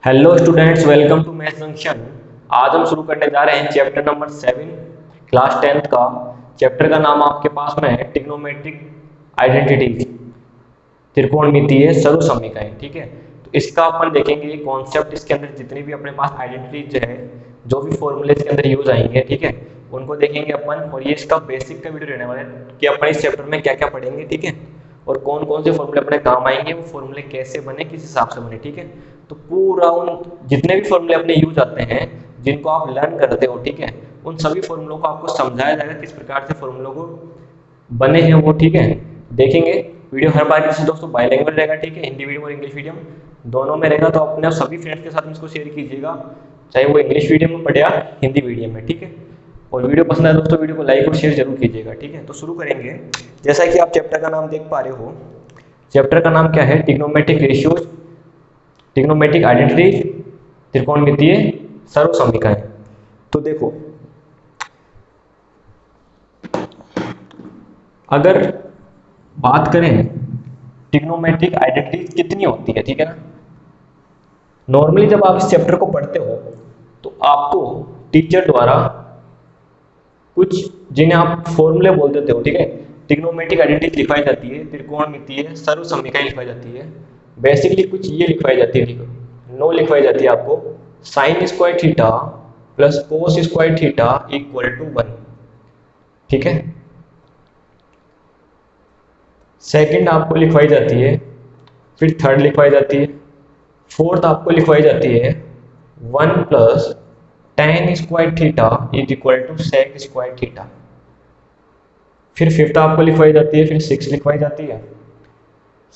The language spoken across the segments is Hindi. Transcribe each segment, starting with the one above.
Hello students, welcome to Maths Junction. आज हम शुरू करने जा रहे हैं चैप्टर नंबर 7 क्लास 10th का। चैप्टर का नाम आपके पास में है ट्रिग्नोमेट्रिक आइडेंटिटीज, त्रिकोणमितीय सर्वसमीकरण। ठीक है, तो इसका अपन देखेंगे कॉन्सेप्ट। इसके अंदर जितनी भी अपने पास आइडेंटिटीज है, जो भी फॉर्मूले इसके अंदर यूज आएंगे, ठीक है, उनको देखेंगे अपन। और ये इसका बेसिक का वीडियो रहने वाला है कि अपन इस चैप्टर में क्या क्या पढ़ेंगे, ठीक है, और कौन कौन से फॉर्मूले अपने काम आएंगे, वो फॉर्मूले कैसे बने, किस हिसाब से बने। ठीक है, तो पूरा उन जितने भी फॉर्मूले अपने यूज आते हैं, जिनको आप लर्न करते हो, ठीक है, उन सभी फॉर्मूलों को आपको समझाया जाएगा किस प्रकार से फॉर्मूलों को बने हैं वो। ठीक है, देखेंगे। वीडियो हर बार किसी दोस्तों बाइलैंग्वेज रहेगा, ठीक है, हिंदी मीडियम और इंग्लिश मीडियम दोनों में रहेगा। तो अपने सभी फ्रेंड्स के साथ इसको शेयर कीजिएगा, चाहे वो इंग्लिश मीडियम में पढ़े या हिंदी मीडियम में। ठीक है, और वीडियो पसंद आए दोस्तों वीडियो को लाइक और शेयर जरूर कीजिएगा। ठीक है, तो शुरू करेंगे। जैसा कि आप चैप्टर का नाम देख पा रहे हो, चैप्टर का नाम क्या है? ट्रिग्नोमेट्रिक रेशियोज, ट्रिग्नोमेट्रिक आइडेंटिटी, त्रिकोणमितीय सर्वसमीकरण। तो देखो, अगर बात करें ट्रिग्नोमेट्रिक आइडेंटिटी कितनी होती है, ठीक है ना, नॉर्मली जब आप इस चैप्टर को पढ़ते हो तो आपको टीचर द्वारा कुछ, जिन्हें आप फॉर्मूले बोल देते हो, ठीक है, ट्रिग्नोमेट्रिक आइडेंटिटी लिखवाई जाती है, त्रिकोणमितीय सर्वसमीकरण लिखवाई जाती है। बेसिकली कुछ ये लिखवाई जाती है, नो लिखवाई जाती है आपको, sine square theta plus cos square theta equal to 1। ठीक है, सेकंड आपको लिखवाई जाती है, फिर थर्ड लिखवाई जाती है, फोर्थ आपको लिखवाई जाती है 1 plus tan square theta is equal to sec square theta. फिर फिफ्थ आपको लिखवाई जाती है, फिर सिक्स लिखवाई जाती है,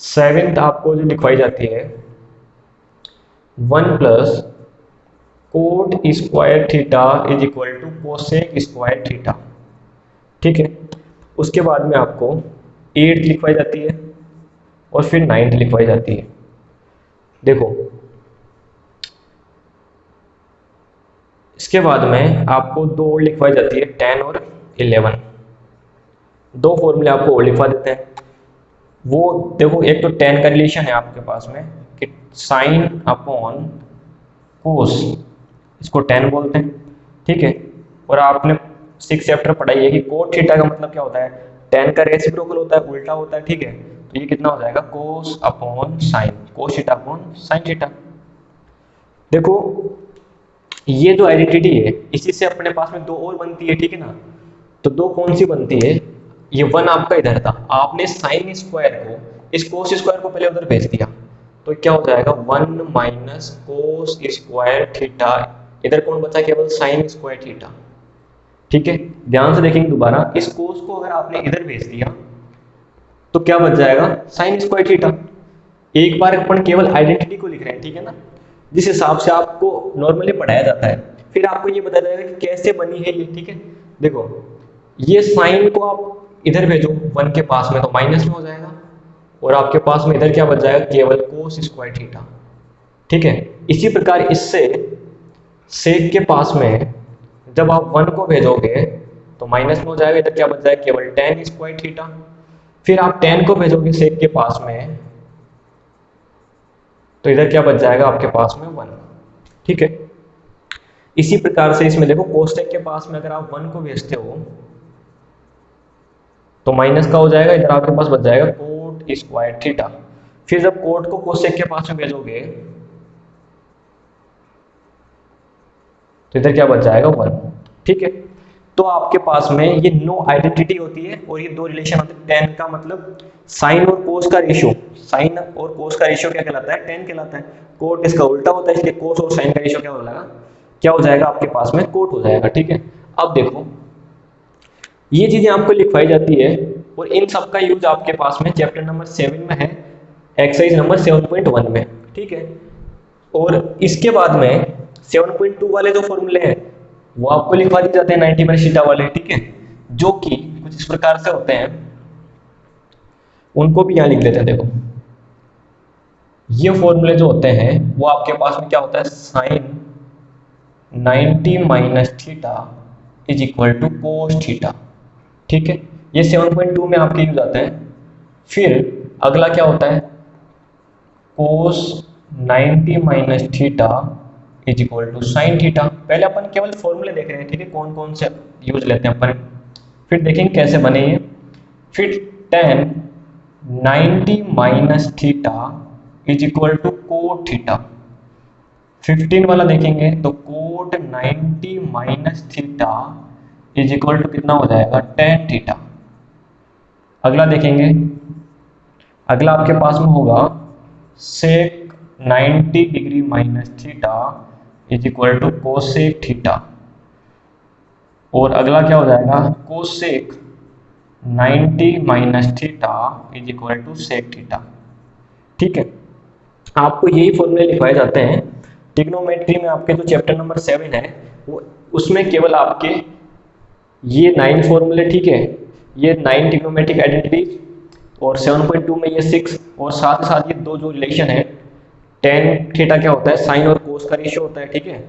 सेवेंथ आपको जो लिखवाई जाती है 1 plus cot square theta is equal to cosec square theta. ठीक है, उसके बाद में आपको एट्थ लिखवाई जाती है और फिर नाइन्थ लिखवाई जाती है। देखो, इसके बाद में आपको दो और लिखवाई जाती है, 10 और 11। दो फॉर्मूले आपको और लिखवा देते हैं। वो देखो, एक तो 10 का रिलेशन है आपके पास में कि साइन अपॉन कोस, इसको 10 बोलते हैं। ठीक है, और आपने 6 चैप्टर पढ़ाई है कि कोट थीटा का मतलब क्या होता है, 10 का रेसिप्रोकल होता है, उल्टा होता है। ठीक है, तो ये कितना हो जाएगा, कोस upon sine, cos theta upon sine theta. देखो, ये जो आइडेंटिटी है, इसी से अपने पास में दो और बनती है। ठीक है ना, तो दो कौन सी बनती है? ये 1 आपका इधर था, आपने साइन स्क्वायर को, इस कोस स्क्वायर को पहले उधर भेज दिया, तो क्या हो जाएगा 1 माइनस कोस स्क्वायर थीटा। इधर कौन बचा? केवल साइन स्क्वायर थीटा। ठीक है, ध्यान से देखेंगे दोबारा, इस कोस को अगर आपने इधर भेज दिया तो क्या बच जाएगा, साइन स्क्वायर थीटा। एक बार अपन केवल आइडेंटिटी को लिख रहे हैं, ठीक है ना, जिस हिसाब से आपको नॉर्मली पढ़ाया जाता है। फिर आपको ये बताया जाएगा कि कैसे बनी है ये। ठीक है, देखो, ये साइन को आप इधर भेजो 1 के पास में तो माइनस में हो जाएगा, और आपके पास में इधर क्या बच जाएगा, केवल कोस स्क्वायर थीटा। ठीक है, इसी प्रकार इससे सेक के पास में जब आप 1 को भेजोगे तो माइनस में हो जाएगा, इधर क्या बच जाएगा, केवल टेन स्क्वायर थीटा। फिर आप 10 को भेजोगे सेक के पास में तो इधर क्या बच जाएगा आपके पास में 1। ठीक है, इसी प्रकार से इसमें देखो, कोसेक के पास में अगर आप 1 को भेजते हो तो माइनस का हो जाएगा, इधर आपके पास बच जाएगा कोट स्क्वायर थीटा। फिर जब कोट को कोसेक के पास में भेजोगे तो इधर क्या बच जाएगा 1। ठीक है, तो आपके पास में ये नो आइडेंटिटी होती है और ये दो रिलेशन होते हैं। टेन का मतलब साइन और कोस का रेशियो, साइन और कोस का रेशियो क्या कहलाता है, 10 कहलाता है। कोट इसका उल्टा होता है, इसलिए कोस और साइन का रेशियो क्या हो जाएगा आपके पास में, कोट हो जाएगा। ठीक है, अब देखो, ये चीजें आपको लिखवाई जाती है और इन सब का यूज आपके पास में चैप्टर नंबर 7 में है, एक्सरसाइज नंबर 7.1 में। ठीक है, और इसके बाद में 7.2 वाले जो फॉर्मूले हैं वो आपको लिखवा दिए जाते हैं 90 माइनस थीटा वाले। ठीक है, जो कि कुछ इस प्रकार से होते हैं, उनको भी यहां लिख लेते हैं। देखो, ये फॉर्मूले जो होते हैं वो आपके पास में क्या होता है, sine 90 minus theta is equal to cos theta. ठीक है, ये 7.2 में आपके यूज आते हैं। फिर अगला क्या होता है, cos 90 minus theta is equal to sine theta. पहले अपन केवल फॉर्मूले देख रहे हैं, ठीक है, कौन कौन से यूज लेते हैं अपन, फिर देखेंगे कैसे बने ये। फिर tan 90 minus theta is equal to cot theta. 15 वाला देखेंगे तो cot 90 minus theta is equal to कितना हो जाएगा, tan थीटा। अगला देखेंगे, अगला आपके पास में होगा sec 90 degree minus theta is equal to cosec theta. और अगला क्या हो जाएगा, cosec 90 minus theta is equal to sec theta. ठीक है, आपको यही फॉर्मूले लिखवाए जाते हैं ट्रिग्नोमेट्री में। आपके जो चैप्टर नंबर 7 है वो, उसमें केवल आपके ये 9 फॉर्मूले, ठीक है, ये 9 ट्रिग्नोमेट्रिक आइडेंटिटीज, और 7.2 में ये 6, और साथ ही साथ ये दो जो रिलेशन है, tan थीटा क्या होता है, साइन और कोस का रेशियो होता है, ठीक है,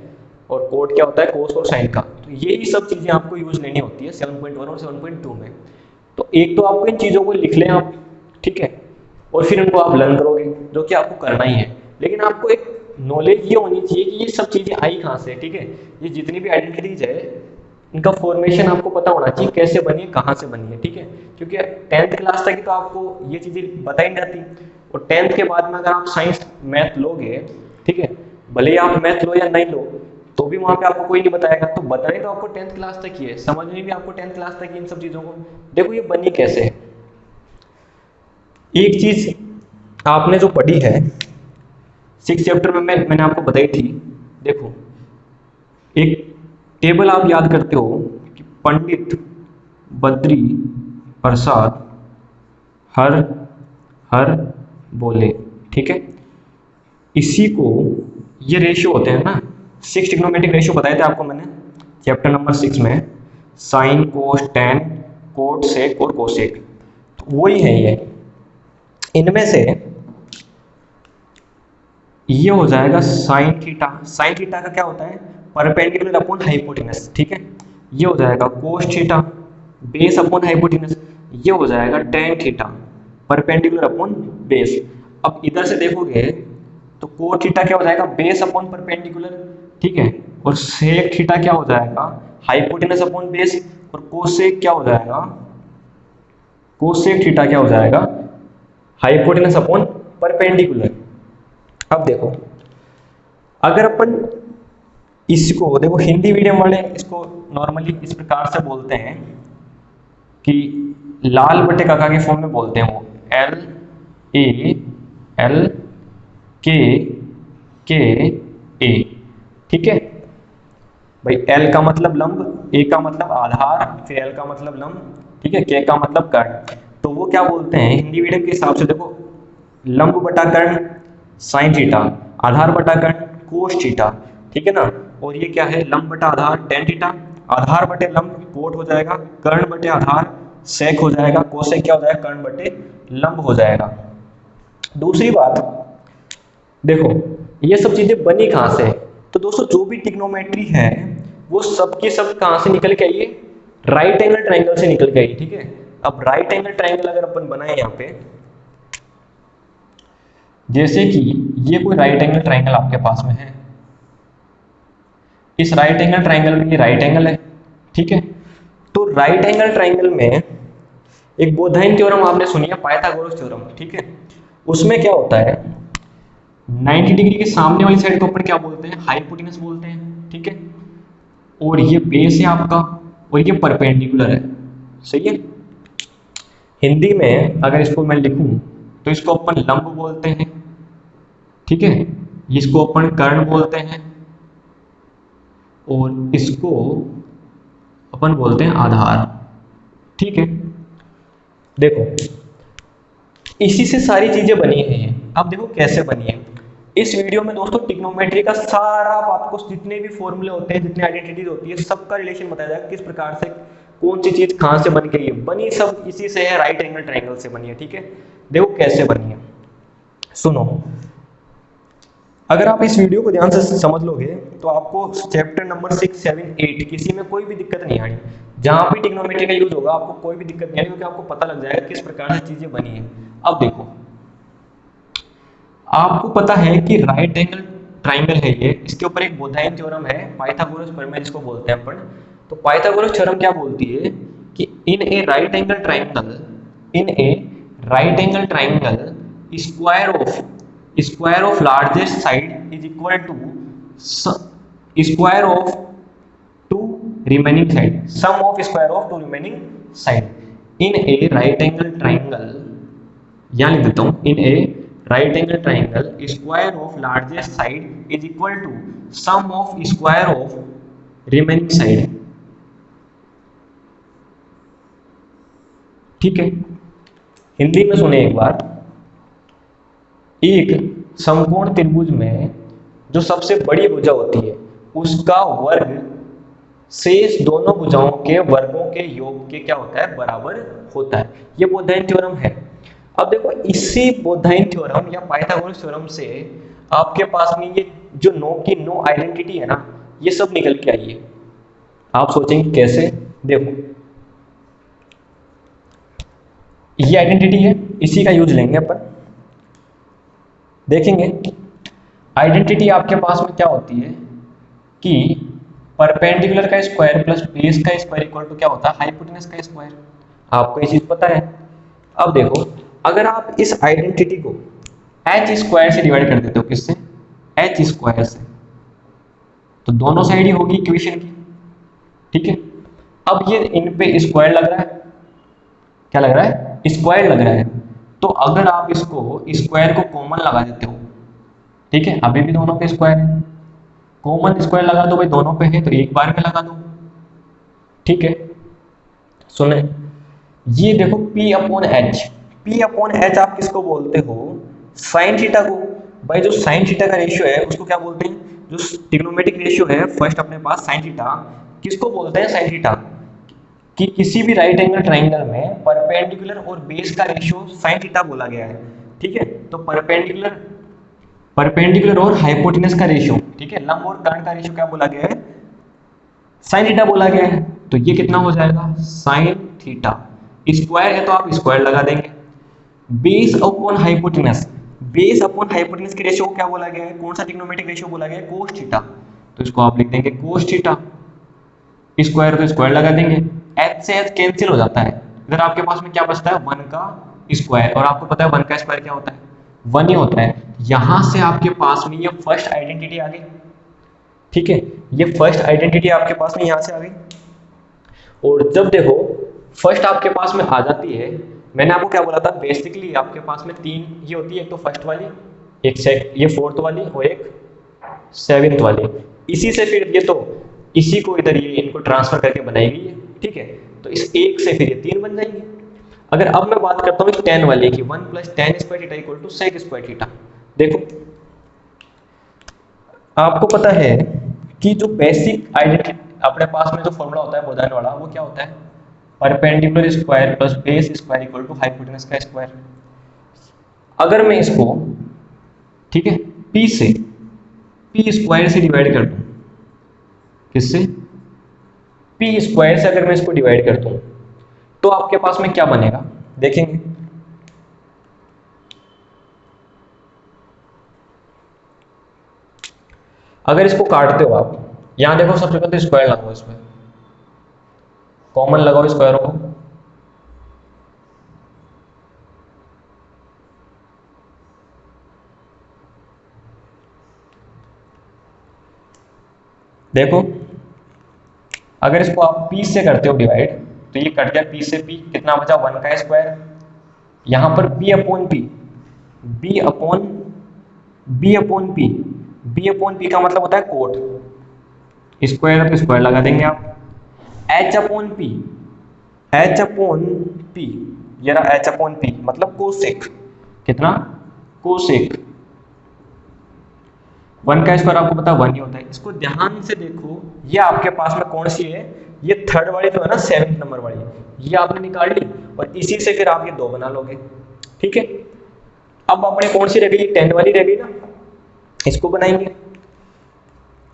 और कोट क्या होता है, कोस और साइन का। तो यही सब चीजें आपको यूज लेनी होती है 7.1 और 7.2 में। तो एक तो आपको इन चीजों को लिख लें आप, ठीक है, और फिर इनको आप लर्न करोगे, जो कि आपको करना ही है। लेकिन आपको एक नॉलेज ये होनी चाहिए कि ये सब चीजें आई कहाँ से, ठीक है, ये जितनी भी आइडेंटिटीज है इनका फॉर्मेशन आपको पता होना चाहिए, कैसे बनी है, कहाँ से बनी है, ठीक है, क्योंकि 10th क्लास तक ही तो आपको ये चीजें बताई नहीं जाती, और 10th के बाद में अगर आप साइंस मैथ लोगे, ठीक है, भले ही आप मैथ लो या नहीं लो, तो भी वहां पे आपको कोई नहीं बताएगा। तो बताने तो आपको 10th क्लास तक ही है, समझने भी आपको 10th क्लास तक ही इन सब चीजों को। देखो ये बनी कैसे है, एक चीज आपने जो पढ़ी है 6 चैप्टर में, मैंने आपको बताई थी। देखो एक टेबल आप याद करते हो कि पंडित बद्री प्रसाद हर हर बोले, ठीक है, इसी को ये रेशियो होते हैं ना, 6 ट्रिग्नोमेट्रिक रेशियो बताए थे आपको मैंने चैप्टर नंबर 6 में, sine cos tan cot sec और कोसेक, तो वही है ये। इनमें से ये हो जाएगा साइन थीटा, साइन थीटा का क्या होता है, परपेंडिकुलर अपॉन हाइपोटेनस, ठीक है, ये हो जाएगा cos theta base upon hypotenuse, ये हो जाएगा tan theta perpendicular upon base. अब इधर से देखोगे तो कोट थीटा क्या हो जाएगा, बेस अपॉन परपेंडिकुलर, ठीक है, और सेक थीटा क्या हो जाएगा, हाइपोटेनस अपॉन बेस, और कोसेक क्या हो जाएगा, कोसेक थीटा क्या हो जाएगा, हाइपोटेनस अपॉन परपेंडिकुलर। अब देखो अगर अपन इसको देखो, हिंदी मीडियम वाले इसको नॉर्मली इस प्रकार से बोलते हैं कि लाल बटे काका के फॉर्म में बोलते हैं, वो LAL के ए, ठीक है भाई, L का मतलब लंब, A का मतलब आधार, फिर L का मतलब लंब, ठीक है, K का मतलब कर्ण। तो वो क्या बोलते हैं हिंदी मीडियम के हिसाब से, देखो लंब बटा कर्ण साइन थीटा, आधार बटा कर्ण कोस थीटा, ठीक है ना, और ये क्या है, लंब बटा आधार टेन थीटा, आधार बटे लंब कोट हो जाएगा, कर्ण बटे आधार सेक हो जाएगा, कोसेक क्या हो जाएगा, कर्ण बटे लंब हो जाएगा। दूसरी बात देखो ये सब चीजें बनी कहां से, तो दोस्तों जो भी ट्रिग्नोमेट्री है वो सब की सब कहां से निकल के आई है, राइट एंगल ट्राइंगल से निकल के आई, ठीक है। अब राइट एंगल ट्राइंगल अगर अपन बनाए यहाँ पे, जैसे कि ये कोई राइट एंगल ट्राइंगल आपके पास में है, इस राइट एंगल ट्राइंगल में ये राइट एंगल है, ठीक है, तो राइट एंगल ट्राइंगल में एक बोधाइन थ्योरम आपने सुनी है, पाइथागोरस थ्योरम, ठीक है, उसमें क्या होता है 90 डिग्री के सामने वाली साइड को अपन क्या बोलते हैं, हाइपोटेनस बोलते हैं, ठीक है, और ये बेस है आपका, और ये परपेंडिकुलर है, सही है। हिंदी में अगर इसको मैं लिखूं तो इसको अपन लंब बोलते हैं, ठीक है, इसको अपन कर्ण बोलते हैं, और इसको अपन बोलते हैं आधार, ठीक है। देखो इसी से सारी चीजें बनी हैं। अब देखो कैसे बनी है, इस वीडियो में दोस्तों ट्रिग्नोमेट्री का सारा आपको जितने भी फॉर्मूले होते हैं, जितने आइडेंटिटीज होती है, सबका रिलेशन बताया जाएगा, किस प्रकार से कौन सी चीज कहां से बन गई है, बनी सब इसी से है, राइट एंगल ट्राइंगल से बनी है, ठीक है। देखो कैसे बनी है, सुनो, अगर आप इस वीडियो को ध्यान से समझ लोगे तो आपको चैप्टर नंबर 6, 7, 8 किसी में कोई भी दिक्कत नहीं आनी, जहां भी ट्रिग्नोमेट्री का यूज होगा आपको कोई भी दिक्कत नहीं आनी, क्योंकि आपको पता लग जाएगा किस प्रकार से चीजें बनी है। अब देखो आपको पता है कि राइट एंगल ट्राइंगल है ये, इसके ऊपर एक बोधाइन थ्योरम है, पाइथागोरस प्रमेय जिसको बोलते हैं अपन। तो पाइथागोरस थ्योरम क्या बोलती है कि in a right angle triangle, in a right angle triangle square of largest side is equal to square of two remaining side, sum of square of two remaining side. In a right angle triangle, यहां लिख देता हूं, in a right angle triangle square of largest side is equal to sum of square of remaining side. ठीक है, हिंदी में सुने एक बार। एक समकोण त्रिभुज में जो सबसे बड़ी भुजा होती है उसका वर्ग शेष दोनों भुजाओं के वर्गों के योग के क्या होता है, बराबर होता है। ये बोधाइन थ्योरम है। अब देखो इसी बोधाइन थ्योरम या पाइथागोरस थ्योरम से आपके पास में ये जो नो की नो आइडेंटिटी है ना, ये सब निकल के आई है। आप सोचेंगे कैसे? देखो ये आइडेंटिटी है, इसी का यूज लेंगे अपन। देखेंगे आइडेंटिटी आपके पास में क्या होती है कि परपेंडिकुलर का स्क्वायर प्लस बेस का स्क्वायर इक्वल टू क्या होता है, हाइपोटेनस का स्क्वायर। आपको ये चीज पता है। अब देखो अगर आप इस आइडेंटिटी को एच स्क्वायर से डिवाइड कर देते हो, किससे? एच स्क्वायर से, तो दोनों साइड ही होगी इक्वेशन की। ठीक है, अब ये इन पे स्क्वायर लग रहा है, क्या लग रहा है? स्क्वायर लग रहा है। तो अगर आप इसको स्क्वायर को कॉमन लगा देते हो, ठीक है, अभी भी दोनों पे स्क्वायर है, कॉमन स्क्वायर लगा दो भाई, दोनों पे है तो एक बार में लगा दो। ठीक है, सुने ये देखो P upon H, P upon H आप किसको बोलते हो? साइन थीटा को। भाई जो साइन थीटा का रेशियो है उसको क्या बोलते हैं? जो ट्रिग्नोमेट्रिक रेशियो है फर्स्ट अपने पास साइन थीटा, किसको बोलते हैं? Sine theta. कि किसी भी राइट एंगल ट्राइंगल में परपेंडिकुलर और बेस का रेशियो साइन थीटा बोला गया है। ठीक है, तो परपेंडिकुलर और हाइपोटेनस का रेशियो, ठीक है, लंब और कर्ण का रेशियो क्या बोला गया है? साइन थीटा बोला गया है। तो ये कितना हो जाएगा? Sine theta. स्क्वायर है तो आप स्क्वायर लगा देंगे। Base upon hypotenuse, base upon hypotenuse के रेशियो को क्या बोला गया है? कौन सा ट्रिग्नोमेट्रिक रेशियो बोला गया है? Cos theta. तो इसको आप लिख देंगे कोस थीटा। स्क्वायर तो स्क्वायर लगा देंगे, एच से एच कैंसिल हो जाता है, इधर आपके पास में क्या बचता है? 1 का स्क्वायर। और आपको पता है 1 का स्क्वायर क्या होता है? 1 ही होता है। यहां से आपके पास में ये फर्स्ट आइडेंटिटी आ गई। ठीक है, ये फर्स्ट आइडेंटिटी आपके पास में यहां से आ गई। और जब देखो फर्स्ट आपके पास में आ जाती है, मैंने आपको क्या बोला था? बेसिकली आपके पास में 3 ही होती है, एक तो फर्स्ट वाली, एक ये फोर्थ वाली और एक सेवेंथ वाली। इसी से फिर ये तो इसी को इधर ये इनको ट्रांसफर करके बनाएगी ये। ठीक है, तो इस एक से फिर ये 3 बन जाएंगे। अगर अब मैं बात करता हूँ 10 वाले की, 1 + tan square theta equal to sec square theta. देखो आपको पता है कि जो बेसिक आइडेंटिटी अपने पास में जो फॉर्मूला होता है बोधाइन वाला, वो क्या होता है? Perpendicular square plus base square equal to hypotenuse का स्क्वायर। अगर मैं इसको, ठीक है, p स्क्वायर से डिवाइड कर दूं, किससे? p स्क्वायर से अगर मैं इसको डिवाइड कर दूं तो आपके पास में क्या बनेगा? देखेंगे। अगर इसको काटते हो आप, यहां देखो सबसे पहले स्क्वायर लगाओ, इसमें कॉमन लगाओ स्क्वायरों को। देखो अगर इसको आप p से करते हो डिवाइड, तो ये कट गया p से p, कितना बचा? 1 का स्क्वायर। यहां पर b upon p, b upon p का मतलब होता है कोट, स्क्वायर है तो स्क्वायर लगा देंगे आप। h अपॉन p, ये रहा h अपॉन p मतलब कोसेक, कितना? कोसेक। 1 का स्क्वायर आपको पता 1 ही होता है। इसको ध्यान से देखो, ये आपके पास में कौन सी है? ये थर्ड वाली जो है ना, 7th नंबर वाली, ये आपने निकाल ली और इसी से फिर आप ये 2 बना लोगे। ठीक है, अब अपने कौन सी रह गई? 10 वाली रह गई ना, इसको बनाएंगे।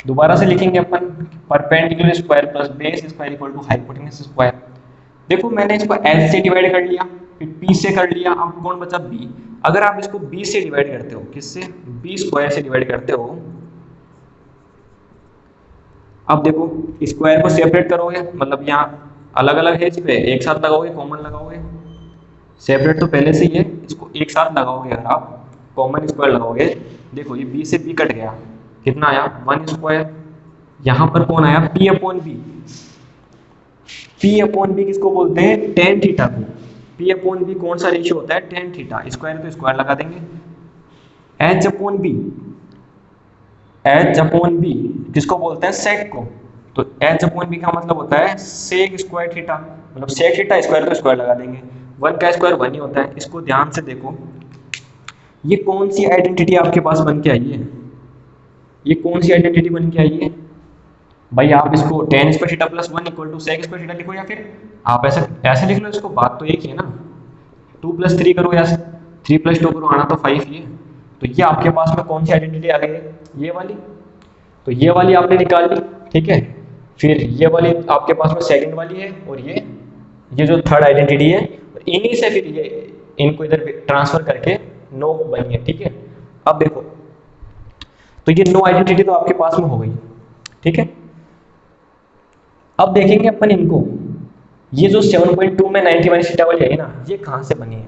दोबारा से लिखेंगे अपन perpendicular square plus base square equal to hypotenuse square. देखो मैंने इसको एच से डिवाइड कर लिया, फिर p से कर लिया, अब कौन बचा b। अगर आप इसको b से डिवाइड करते हो, किससे, b स्क्वायर से डिवाइड करते हो, अब देखो स्क्वायर को सेपरेट करोगे, मतलब यहाँ अलग अलग है, इस पे एक साथ लगाओगे, कॉमन लगाओगे, सेपरेट तो पहले से ही है, इसको एक साथ लगाओगे अगर आप कॉमन स्क्वायर लगाओगे, देखो ये b से b कट गया, कितना आया 1 स्क्वायर। यहाँ पर कौन आया, p upon B. p upon B किसको बोलते हैं, टेन थीटा को। p अपॉन बी कौन सा रेशियो होता है, टेन थीटा। स्क्वायर तो स्क्वायर लगा देंगे। h upon B, h upon B किसको बोलते हैं, सेक को। तो h अपॉन बी का मतलब होता है सेक स्क्वायर थीटा, मतलब सेक थीटा, स्क्वायर तो स्क्वायर लगा देंगे, 1 का स्क्वायर 1 ही होता है। इसको ध्यान से देखो, ये कौन सी आइडेंटिटी आपके पास बन के आई है, ये कौन सी आइडेंटिटी बन के आई है भाई। आप इसको tan square theta plus 1 equal to sec square theta लिखो, या फिर आप ऐसे ऐसे लिख लो इसको, बात तो एक ही है ना। 2 + 3 करो या 3 + 2 करो, आना तो 5 ही है। तो ये आपके पास में कौन सी आइडेंटिटी आ गई है, ये वाली। तो ये वाली आपने निकाल ली, ठीक है। फिर ये वाली आपके पास में सेकंड वाली है, और ये जो थर्ड आइडेंटिटी है, इन्हीं से फिर ये इनको इधर ट्रांसफर करके नो बनी है, ठीक है। अब देखो, तो ये नो आइडेंटिटी तो आपके पास में हो गई, ठीक है। अब देखेंगे अपन इनको, ये जो 7.2 में 90 माइनस थीटा वाली है ना, ये कहां से बनी है,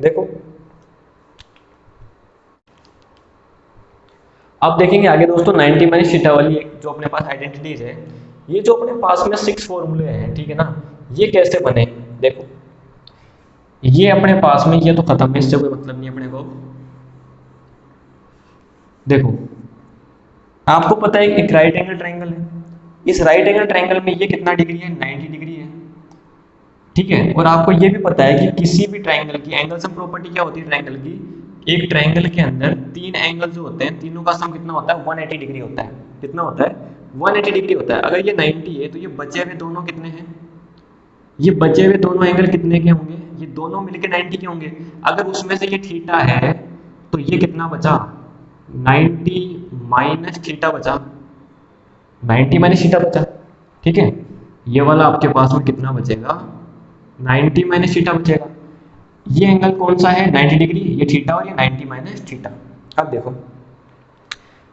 देखो। अब देखेंगे आगे दोस्तों, 90 माइनस थीटा वाली जो अपने पास आइडेंटिटीज है, ये जो अपने पास में 6 फॉर्मूले हैं, ठीक है ना, ये कैसे बने, देखो। ये अपने पास में, ये तो खत्म है, इससे कोई मतलब नहीं अपने को। देखो, आपको पता है एक राइट एंगल ट्रायंगल है, इस राइट एंगल ट्रायंगल में ये कितना डिग्री है, 90 डिग्री है, ठीक है। और आपको ये भी पता है कि किसी भी ट्रायंगल की एंगल सम प्रॉपर्टी क्या होती है ट्रायंगल की, एक ट्रायंगल के अंदर 3 एंगल जो होते हैं, तीनों का सम कितना होता है, 180 डिग्री होता है। कितना होता है, 180 डिग्री होता है। अगर ये 90 है, तो ये बचे हुए दोनों कितने हैं, ये बचे हुए दोनों एंगल कितने के होंगे, ये दोनों मिलके 90 के होंगे। अगर उसमें से ये थीटा है, तो ये कितना बचा, 90 माइनस थीटा बचा, 90 माइनस थीटा बचा, ठीक है। ये वाला आपके पास में कितना बचेगा, 90 माइनस थीटा बचेगा। ये एंगल कौन सा है, 90 डिग्री, ये थीटा, और ये 90 माइनस थीटा। अब देखो,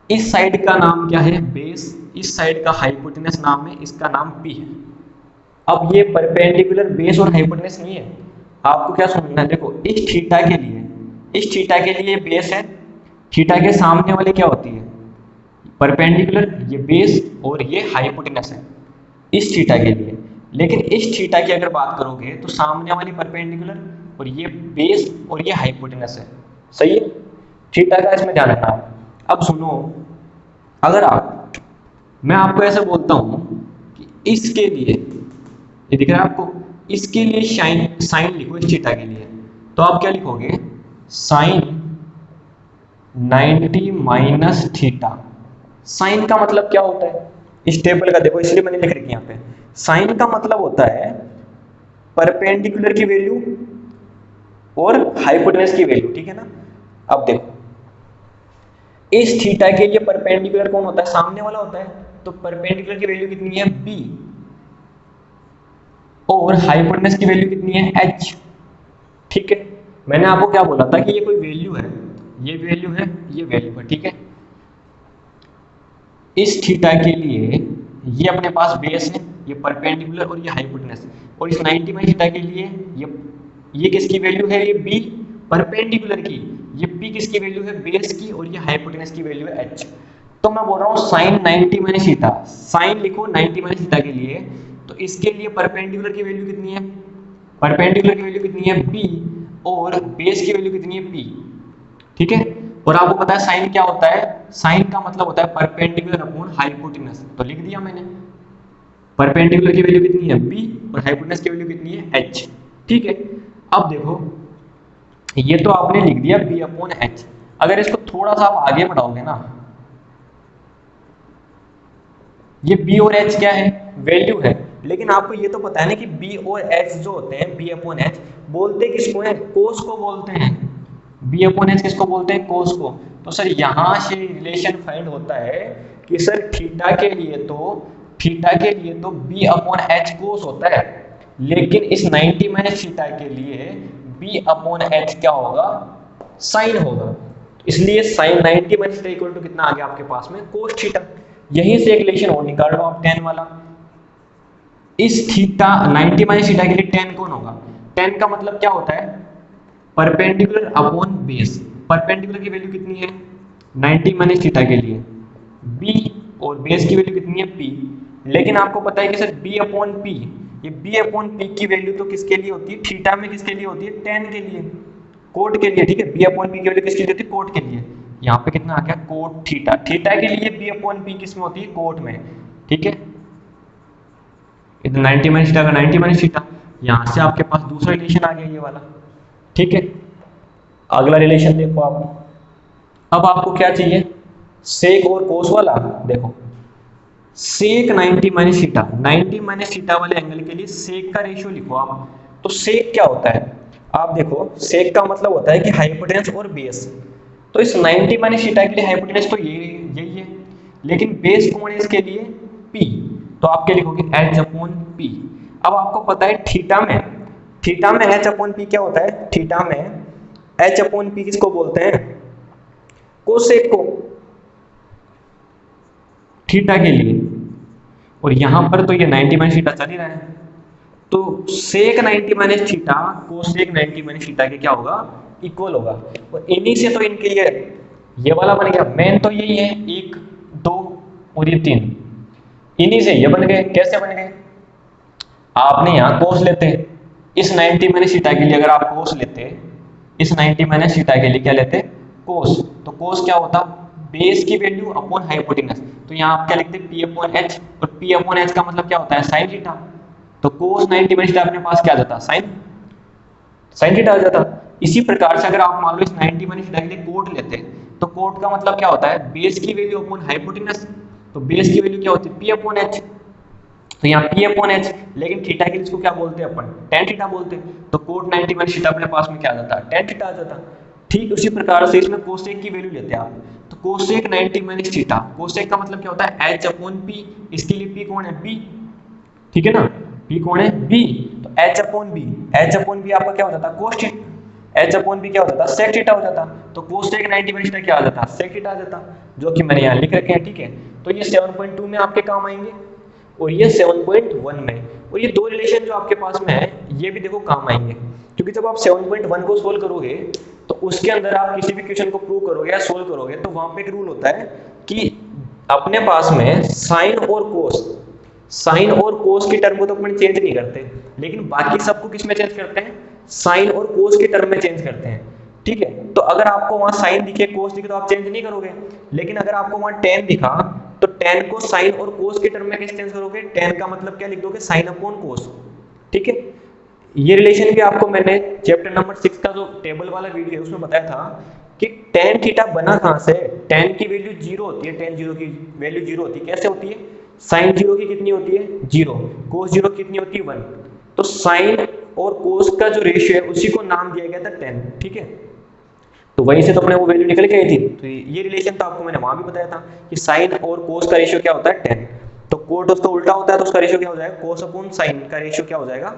इस साइड का नाम क्या है, बेस, इस साइड का हाइपोटेनस नाम है, इसका नाम P है। अब ये परपेंडिकुलर बेस और हाइपोटेनस नहीं है, आपको क्या समझना है, देखो इस थीटा के लिए, इस थीटा के लिए बेस है, थीटा के सामने वाली क्या होती है, परपेंडिकुलर, ये बेस और ये हाइपोटेनस है इस थीटा के लिए। लेकिन इस थीटा की अगर बात करोगे, तो सामने वाली परपेंडिकुलर, और ये बेस और ये हाइपोटेनस है, सही है। थीटा का इसमें ध्यान रखना। अब सुनो, अगर मैं आपको ऐसे बोलता हूं कि इसके लिए, ये दिख रहा है आपको, इसके लिए साइन लिखो इस थीटा के लिए, तो आप क्या लिखोगे, साइन 90 माइनस थीटा। साइन का मतलब क्या होता है, इस टेबल का देखो, इसलिए मैंने लिख रखी यहाँ पे। साइन का मतलब होता है परपेंडिकुलर की वैल्यू और हाइपोटेनस की वैल्यू, ठीक है ना। अब देखो, इस थीटा के लिए परपेंडिकुलर कौन होता है, सामने वाला होता है, तो परपेंडिकुलर की वैल्यू कितनी है, b, और हाइपोटेनस की वैल्यू कितनी है, h, ठीक है। मैंने आपको क्या बोला था कि ये कोई वैल्यू है, ये वैल्यू है, ये वैल्यू है, ठीक है। इस थीटा के लिए ये अपने पास बेस है, ये परपेंडिकुलर और ये हाइपोटेनस, और इस 90 माइनस थीटा के लिए ये किसकी वैल्यू है, ये b परपेंडिकुलर की, ये p किसकी वैल्यू है, बेस की, और ये हाइपोटेनस की वैल्यू है h। तो मैं बोल रहा हूँ साइन 90 माइनस थीटा, साइन लिखो 90 माइनस थीटा के लिए, तो इसके लिए परपेंडिकुलर की वैल्यू कितनी है, परपेंडिकुलर की वैल्यू कितनी है, b, और बेस की वैल्यू कितनी है, p, ठीक है। और आपको पता है साइन क्या होता है, साइन का मतलब होता है परपेंडिकुलर अपॉन हाइपोटेनस, तो लिख दिया मैंने, परपेंडिकुलर की वैल्यू कितनी है, b, और हाइपोटेनस की वैल्यू कितनी है, h, ठीक है। अब देखो, ये तो आपने लिख दिया b अपॉन h। अगर इसको थोड़ा सा आप आगे बढ़ाओगे ना, ये b और h क्या है, वैल्यू है, लेकिन आपको ये तो पता है ना कि b और h जो होते हैं, b अपॉन h बोलते किसको है, कोस को बोलते हैं। b अपॉन h किसको बोलते हैं, कोस को। तो सर यहाँ से रिलेशन फाइंड होता है कि सर थीटा के लिए तो b अपॉन h कोस होता है, लेकिन इस 90 माइनस थीटा के लिए b अपॉन h क्या होगा, साइन होगा। इसलिए sine 90 minus theta equal to कितना आ गया आपके पास में, कोस थीटा। यहीं से एक रिलेशन और निकाल लो आप tan वाला। इस थीटा 90 माइनस थीटा के लिए tan कौन होगा, tan का मतलब क्या होता है, परपेंडिकुलर अपॉन बेस। परपेंडिकुलर की वैल्यू कितनी है 90 माइनस थीटा के लिए b, और बेस की वैल्यू कितनी है p। लेकिन आपको पता है कि सर b अपॉन p, ये b अपॉन p की वैल्यू तो किसके लिए होती है, थीटा में किसके लिए होती है, tan के लिए, कोट के लिए, ठीक है। b अपॉन p की वैल्यू किसके लिए होती है, कोट के लिए। यहाँ पे कितना आ गया, कोट थीटा। थीटा के लिए b अपॉन p किस में होती है, कोट में, ठीक है। 90 माइनस थीटा का 90 माइनस थीटा, यहाँ से आपके पास दूसरा रिलेशन आ गया ये वाला, ठीक है। अगला रिलेशन देखो आप, अब आपको क्या चाहिए, सेक और कोस वाला। देखो सेक 90 माइनस थीटा, 90 माइनस थीटा वाले एंगल के लिए सेक का रेशियो लिखो आप। तो सेक क्या होता है, आप देखो सेक का मतलब होता है कि हाइपोटेनस और बेस। तो इस 90 माइनस थीटा के लिए हाइपोटेनस तो यही है, लेकिन बेस कौन है इसके लिए, p। तो आप क्या लिखोगे, h अपॉन p। अब आपको पता है थीटा में h अपॉन p क्या होता है, थीटा में h अपॉन p किसको बोलते हैं, कोसेक को, थीटा के लिए। और यहां पर तो ये 90 माइनस थीटा चल ही रहा है, तो सेक 90 minus theta cosec 90 minus theta के क्या होगा, इक्वल होगा। और इन्हीं से तो इनके ये वाला बन गया, मेन तो यही है 1 2 और ये 3, इन्हीं से ये बन गए। कैसे बन गए, आपने यहाँ कोस लेते, इस 90 माइनस थीटा के लिए अगर आप कोस लेते, इस 90 माइनस थीटा के लिए क्या लेते, कोस। तो कोस क्या होता, बेस की वैल्यू अपॉन हाइपोटेनस। तो यहाँ आप क्या लिखते, p अपॉन h, और p अपॉन h का मतलब क्या होता है, साइन थीटा। तो कोस 90 माइनस थीटा अपने पास क्या आ जाता, साइन थीटा आ जाता। इसी प्रकार से अगर आप मान लो इस 90 माइनस थीटा के लिए कोट लेते, तो कोट का मतलब क्या होता है, बेस की वैल्यू अपॉन हाइपोटेनस। तो बेस की वैल्यू क्या होती है, p अपॉन h। तो यहाँ p अपॉन h, लेकिन थीटा के लिए इसको क्या बोलते हैं अपन, tan थीटा बोलते हैं। तो कोट 90 माइनस थीटा अपने पास में क्या आ जाता है, tan थीटा आ जाता। ठीक उसी प्रकार से इसमें कोसेक की वैल्यू लेते हैं आप। तो कोसेक 90 माइनस थीटा, कोसेक का मतलब क्या होता है, h अपॉन p। इसके लिए p कौन है, b, ठीक है ना, p कौन है, b। तो h अपॉन b आपका क्या हो जाता है, cos theta. h upon b क्या हो जाता है, सेक थीटा हो जाता। तो कोसेक 90 माइनस थीटा क्या आ जाता, सेक थीटा आ जाता, जो कि मैंने यहाँ लिख रखे हैं, ठीक है। तो ये 7.2 में आपके काम आएंगे, और ये 7.1 में। और ये दो रिलेशन जो आपके पास में है, ये भी देखो काम आएंगे, क्योंकि जब आप 7.1 को सोल्व करोगे तो उसके अंदर आप किसी भी क्वेश्चन को प्रूव करोगे या सोल्व करोगे, तो वहां पे एक रूल होता है कि अपने पास में साइन और कोस की टर्म को तो अपन चेंज नहीं करते, लेकिन बाकी सबको किस में चेंज करते हैं, साइन और कोस की टर्म में चेंज करते हैं, ठीक है। तो अगर आपको वहां साइन दिखे, कोस दिखे, तो आप चेंज नहीं करोगे। लेकिन अगर आपको वहां tan दिखा, तो tan को साइन और कोस के टर्म में कैसे चेंज करोगे, tan का मतलब क्या लिख दोगे, साइन अपॉन कोस, ठीक है। ये रिलेशन भी आपको मैंने चैप्टर नंबर 6 का जो टेबल वाला वीडियो है उसमें बताया था कि tan थीटा बना कहां से, tan की वैल्यू 0 होती है, tan 0 की वैल्यू 0 होती है। कैसे होती है, साइन 0 की कितनी होती है, 0, कोस 0 कितनी होती है, 1। तो साइन और कोस का जो रेशियो है उसी को नाम दिया गया था tan, ठीक है। तो वहीं से तो अपने वो वैल्यू निकल के आई थी। तो ये रिलेशन तो आपको मैंने वहां भी बताया था कि साइन और कोस का रेशियो क्या होता है, tan। तो कोट उसका उल्टा होता है, तो उसका रेशियो क्या हो जाएगा, कोस अपॉन साइन का रेशियो क्या हो जाएगा,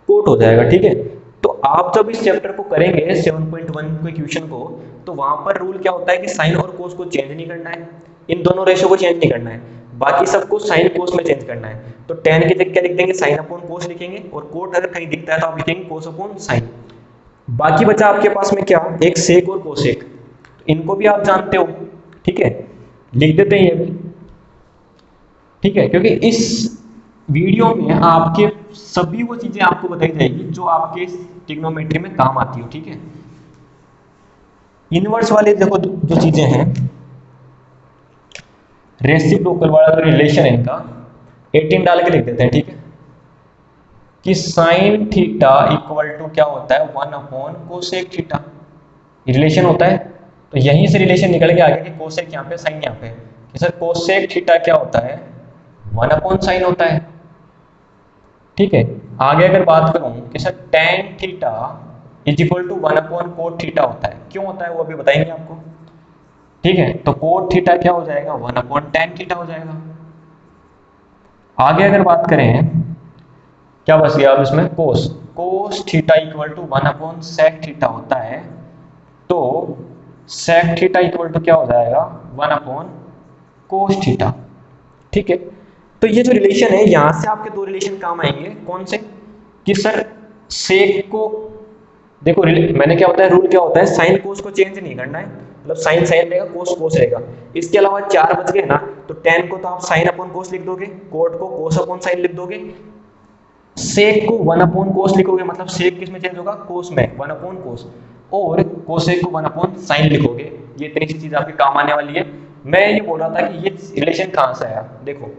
कोट हो जाएगा, ठीक है। तो आप जब इस चैप्टर को करेंगे 7.1 को क्वेश्चन को, तो वहां पर रूल क्या होता है कि साइन और कोस को चेंज नहीं करना है, इन दोनों रेशियो को चेंज नहीं करना है, बाकी सबको साइन कोस में चेंज करना है। तो tan की जगह क्या लिख देंगे, साइन अपॉन कोस लिखेंगे, और कोट अगर कहीं दिखता है तो आप लिखेंगे कोस अपॉन साइन। बाकी बचा आपके पास में क्या, एक सेक और कोसेक, इनको भी आप जानते हो, ठीक है, लिख देते हैं ये भी, ठीक है। क्योंकि इस वीडियो में आपके सभी वो चीजें आपको बताई जाएगी जो आपके ट्रिग्नोमेट्री में काम आती हो, ठीक है। इनवर्स वाले देखो जो चीजें हैं, रेसिप्रोकल वाला जो रिलेशन है इनका 18 डाल के लिख देते हैं, ठीक है, कि साइन थीटा इक्वल टू क्या होता है, 1 अपॉन कोसेक थीटा, रिलेशन होता है। तो यहीं से रिलेशन निकल के आ गया कि कोसेक यहाँ पे, साइन यहाँ पे, कि सर कोसेक थीटा क्या होता है, 1 अपॉन साइन होता है, ठीक है। आगे अगर बात करूं कि sir tan theta is equal to 1 upon cot theta होता है, क्यों होता है वो अभी बताएंगे आपको, ठीक है। तो कोट थीटा क्या हो जाएगा, 1 अपॉन tan थीटा हो जाएगा। आगे अगर बात करें क्या बच गया अब इसमें, cos theta equal to 1 sec theta होता है, तो सेक थीटा इक्वल टू क्या हो जाएगा 1 कोस थीटा। ठीक है, तो ये जो रिलेशन है यहां से आपके दो रिलेशन काम आएंगे। कौन से? कि सर सेक को देखो, मैंने क्या होता है रूल क्या होता है, साइन कोस को चेंज नहीं करना है, मतलब साइन साइन रहेगा, कोस कोस रहेगा। इसके अलावा 4 बच गए ना, तो टेन को तो आप साइन अपॉन कोस लिख दोगे, कोट को कोस अपॉन साइन लिख दोगे, सेक को 1 अपॉन कोस लिखोगे, मतलब सेक किस में चेंज होगा, कोस में, 1 अपॉन कोस, और कोसेक को 1 अपॉन साइन लिखोगे। ये इतनी सी चीज आपकी काम आने वाली है। मैं ये बोल रहा था कि ये रिलेशन कहां से आया। देखो,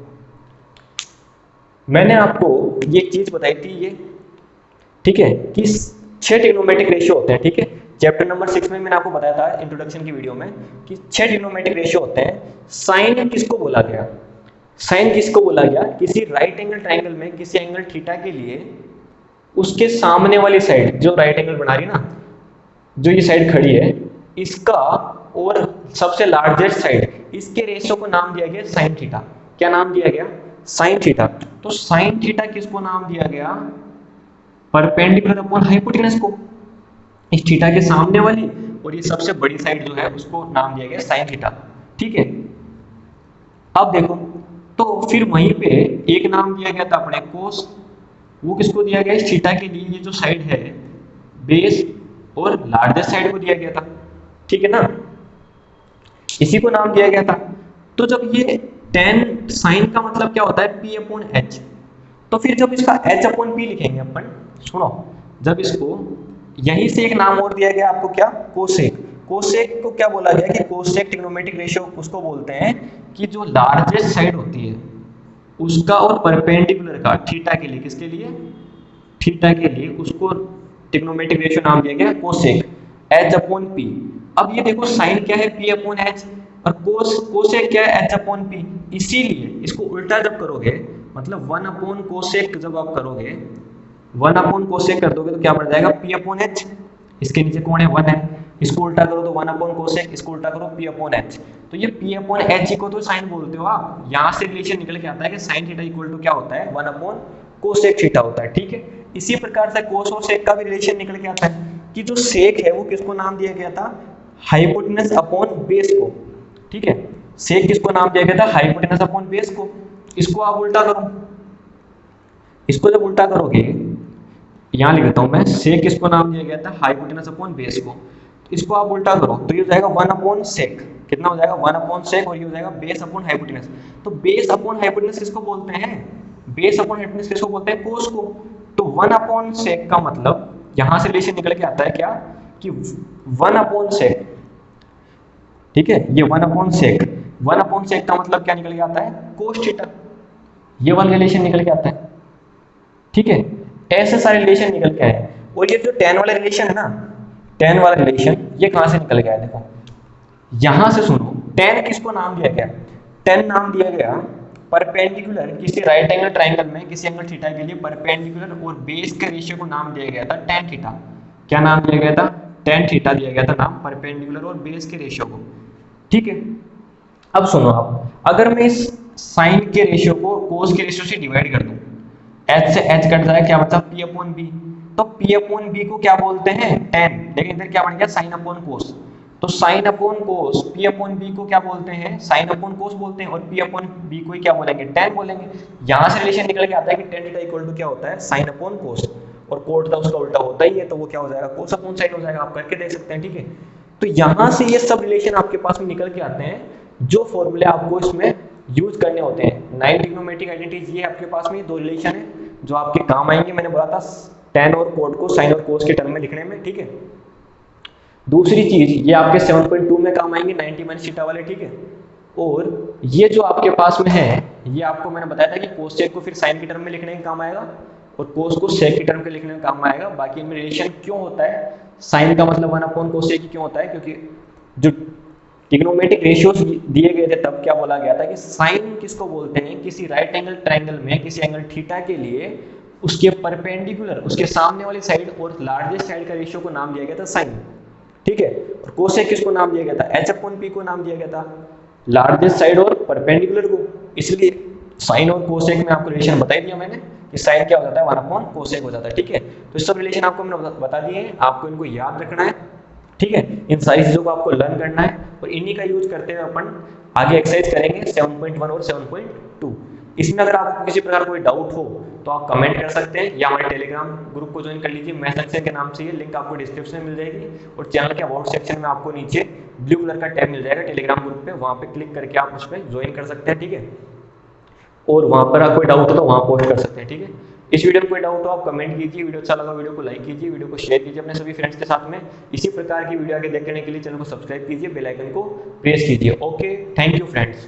मैंने आपको ये चीज बताई थी, ये ठीक है, कि 6 ट्रिग्नोमेट्रिक रेशियो होते हैं। ठीक है, चैप्टर नंबर 6 में मैंने आपको बताया था इंट्रोडक्शन की वीडियो में कि 6 ट्रिग्नोमेट्रिक रेशियो होते हैं। साइन किसको बोला गया? साइन किसको बोला गया? किसी राइट एंगल ट्राइंगल में किसी एंगल थीटा के लिए उसके सामने वाली साइड जो राइट एंगल बना रही है ना, जो ये साइड खड़ी है, इसका और सबसे लार्जेस्ट साइड, इसके रेशियो को नाम दिया गया साइन थीटा। क्या नाम दिया गया? Sine theta. तो साइन थीटा किसको नाम दिया गया? परपेंडिकुलर अपॉन हाइपोटेनस को, इस थीटा के सामने वाली और ये सबसे बड़ी साइड जो है उसको नाम दिया गया साइन थीटा। ठीक है, अब देखो, तो फिर वहीं पे एक नाम दिया गया था अपने कोस, वो किसको दिया गया? इस थीटा के लिए ये जो साइड है बेस और लार्जेस्ट साइड को दिया गया था। ठीक है ना, इसी को नाम दिया गया था। तो जब ये टेन साइन का मतलब क्या होता है? P upon H. तो फिर जब इसका एच अपॉन पी लिखेंगे अपन, सुनो, जब इसको यहीं से एक नाम और दिया गया आपको, क्या? कोसेक। कोसेक को क्या बोला गया कि कोसेक ट्रिग्नोमेट्रिक रेशियो उसको बोलते हैं कि जो लार्जेस्ट साइड होती है उसका और परपेंडिकुलर का थीटा के लिए, किसके लिए? थीटा के लिए, उसको ट्रिग्नोमेट्रिक रेशियो नाम दिया गया कोसेक, एच अपॉन पी। अब ये देखो, साइन क्या है? पी अपॉन एच, और कोसेक क्या है? H upon P. इसीलिए इसको उल्टा जब करोगे, मतलब 1 अपॉन कोसेक जब आप करोगे, 1 अपॉन कोसेक कर दोगे तो क्या बन जाएगा? P upon H. इसके नीचे कौन है? 1 है। इसको उल्टा करो तो 1 अपॉन कोसेक, इसको उल्टा करो पी अपॉन एच। तो ये पी अपॉन एच को तो साइन बोलते हो आप। यहाँ से रिलेशन निकल के आता है कि साइन थीटा इक्वल टू क्या होता है? 1 अपॉन कोसेक थीटा होता है। ठीक है, इसी प्रकार से कोस और सेक का भी रिलेशन निकल के आता है कि जो सेक है वो किसको नाम दिया गया था? हाइपोटेनस अपॉन बेस को। ठीक है, सेक किसको नाम दिया गया था? हाइपोटेनस अपॉन बेस को। इसको आप उल्टा करो, इसको जब उल्टा करोगे, यहां लिख देता हूं मैं, सेक किसको नाम दिया गया था? हाइपोटेनस अपॉन बेस को। तो इसको आप उल्टा करो तो ये हो जाएगा 1 अपॉन सेक। कितना हो जाएगा? 1 अपॉन सेक, और ये हो जाएगा बेस अपॉन हाइपोटेनस। तो बेस अपॉन हाइपोटेनस किसको बोलते हैं? बेस अपॉन हाइपोटेनस किसको बोलते हैं? कोस को। तो 1 अपॉन सेक का मतलब यहां से रिलेशन निकल के आता है क्या? कि 1 अपॉन सेक, ठीक है, ये 1 अपॉन सेक, 1 अपॉन सेक का मतलब क्या निकल के आता है? Cos theta. ये वाला रिलेशन निकल के आता है। ठीक है, ऐसे सारे रिलेशन निकल के आए। और ये जो टेन वाला रिलेशन है ना, टेन वाला रिलेशन, ये कहां से निकल गया है? देखो, यहां से सुनो, टेन किसको नाम दिया गया? टेन नाम दिया गया परपेंडिकुलर किसी राइट एंगल ट्राइंगल में किसी एंगल थीटा के लिए परपेंडिकुलर और बेस के रेशियो को नाम दिया गया था टेन थीटा। क्या नाम दिया गया था? टेन थीटा दिया गया था नाम, परपेंडिकुलर और बेस के रेशियो को। ठीक है, अब सुनो आप, अगर मैं इस साइन के रेशियो को कोस के रेशियो से डिवाइड कर दूं, एच से एच कट जाए, क्या बचा? P upon B. तो पी अपॉन बी को क्या बोलते हैं? टेन। लेकिन इधर क्या बन गया? Sine upon cos. तो sine upon cos, P upon B को क्या बोलते हैं? साइन अपॉन कोस बोलते हैं, और पी अपॉन बी को ही क्या बोलेंगे? टेन बोलेंगे। यहां से रिलेशन निकल के आता है कि टेन थीटा इक्वल टू क्या होता है? साइन अपॉन कोस, और कोट का उसका उल्टा होता ही है, तो वो क्या हो जाएगा? कोस अपॉन साइन हो जाएगा। आप करके देख सकते हैं। ठीक है, तो यहां से ये सब रिलेशन आपके पास में निकल के आते हैं, जो फॉर्मूले आपको इसमें यूज करने होते हैं। 9 ट्रिग्नोमेट्रिक आइडेंटिटीज, ये आपके पास में दो रिलेशन है जो आपके काम आएंगे। मैंने बोला था टेन और कोट को साइन और कोस के टर्म में लिखने में। ठीक है, दूसरी चीज, ये आपके 7.2 में काम आएंगे 90 माइनस थीटा वाले। ठीक है, और ये जो आपके पास में है, ये आपको मैंने बताया था कि कोस सेक को फिर साइन के टर्म में लिखने में काम आएगा, और कोस को सेक के टर्म में लिखने में काम आएगा। बाकी इनमें रिलेशन क्यों होता है? साइन का मतलब 1 अपॉन कोस सेक क्यों होता है? क्योंकि जो ट्रिग्नोमेट्रिक रेशियोज दिए गए थे तब क्या बोला गया था कि साइन किसको बोलते हैं? किसी राइट एंगल ट्राइंगल में किसी एंगल थीटा के लिए उसके परपेंडिकुलर, उसके सामने वाली साइड और लार्जेस्ट साइड का रेशियो को नाम दिया गया था साइन। ठीक है, और कोसेक किसको नाम दिया गया था? एच अपॉन पी को नाम दिया गया था, लार्जेस्ट साइड और परपेंडिकुलर को। इसलिए साइन और कोसेक में आपको रिलेशन बता दिया मैंने कि साइन क्या हो जाता है 1 कोसेक हो जाता है, ठीक है। तो सब रिलेशन आपको मैंने बता दिए हैं, आपको इनको याद रखना है, ठीक है। इन सारी चीजों को आपको लर्न करना है और इन्हीं का यूज करते हुए अपन आगे एक्सरसाइज करेंगे 7.1 और 7.2। इसमें अगर आपको किसी प्रकार कोई डाउट हो तो आप कमेंट कर सकते हैं या हमारे टेलीग्राम ग्रुप को ज्वाइन कर लीजिए, मैथ सेक्शन के नाम से, ये लिंक आपको डिस्क्रिप्शन में मिल जाएगी और चैनल के अबाउट सेक्शन में आपको नीचे ब्लू कलर का टैब मिल जाएगा टेलीग्राम ग्रुप पे, वहां पे क्लिक करके आप उस पर ज्वाइन कर सकते हैं, ठीक है। और वहां पर आपको डाउट हो तो वहां पोस्ट कर सकते हैं, ठीक है। इस वीडियो में कोई डाउट हो आप कमेंट कीजिए, वीडियो अच्छा लगा वीडियो को लाइक कीजिए, वीडियो को शेयर कीजिए अपने सभी फ्रेंड्स के साथ में। इसी प्रकार की वीडियो आगे देखने के लिए चैनल को सब्सक्राइब कीजिए, बेल आइकन को प्रेस कीजिए। Okay, thank you friends.